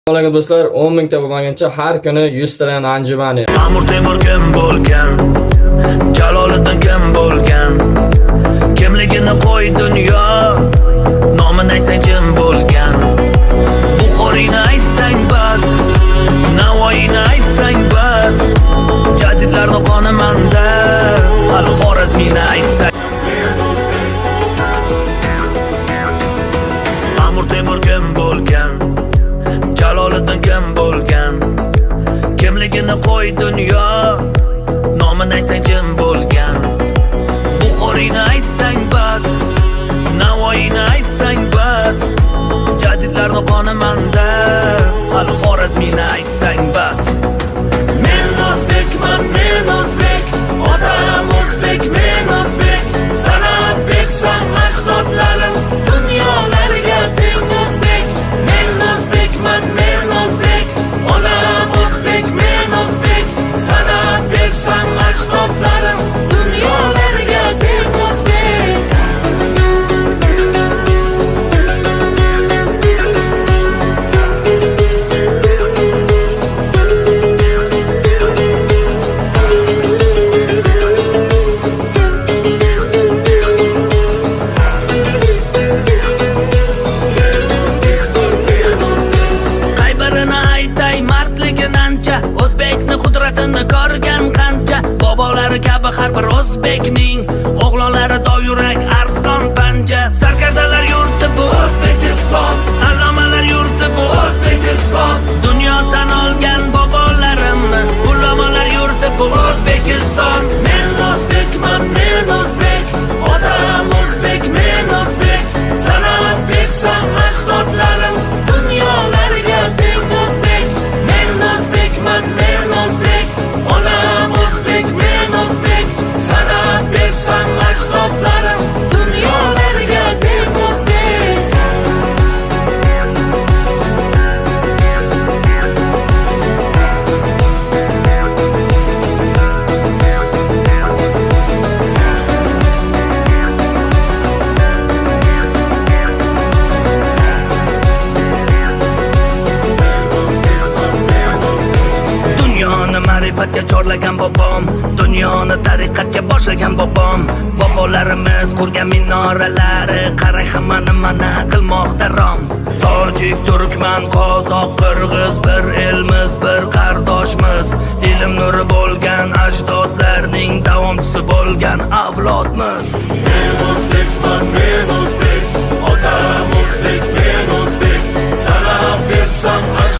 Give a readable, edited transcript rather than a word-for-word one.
Assalomu do'stlar, 10 mingta bo'lmaguncha har kuni 100 tadan anjumani. Amir Temur kim bo'lgan? Jaloliddin kim bo'lgan? Kimligini qo'y dunyo, nomini aytsang kim bo'lgan? Buxoriyni aytsang bas, Navoiyni aytsang bas, jadidlarning qoni manda, Al-Xorazmiyni aytsang. Amir Temur kim bo'lgan? Jaloliddin kim bo'lgan? Kimligini qo'y dunyo, nomini aytsang kim bo'lgan? Buxoriyni aytsang bas, Navoiyni aytsang bas, jadidlarning qoni manda, Al-Xorazmiyni aytsang bas. Men o'zbekman, men o'zbek, otam o'zbek, men o'zbek, sanab bersam ajdodlarim dunyolarga teng o'zbek. Men o'zbekman, men o'zbek, onam o'zbek, men o'zbek, sanab bersam ajdodlarim dunyolarga teng o'zbek. O'zbekni qudratini ko'rgan qancha, bobolari kabi har bir o'zbekning o'g'lonlari dovyurak arslon panja. Sarkardalar yurti bu O'zbekiston, allomalar yurti bu O'zbekiston, dunyo tan olgan bobolarimni ulamolar yurti bu O'zbekiston. Men o'zbekman, men o'zbek, otam o'zbek, men o'zbek, sanab bersam ajdodlarim dunyolarga teng o'zbek. Men o'zbekman, men o'zbek, onam o'zbek, men o'zbek, sanab bersam ajdodlarim dunyolarga teng o'zbek. Dunyoni ma'rifatga chorlagan bobom, dunyoni tariqatga boshlagan bobom, bobolarimiz qurgan minoralari qarang hammani mana qilmoqda rom. Tojik, turkman, qozoq, qirg'iz bir elmiz, bir qardoshmiz, ilm nuri bo'lgan ajdodlarning davomchisi bo'lgan avlodmiz. Men o'zbekman, men o'zbek, otam o'zbek, men o'zbek, sanab bersam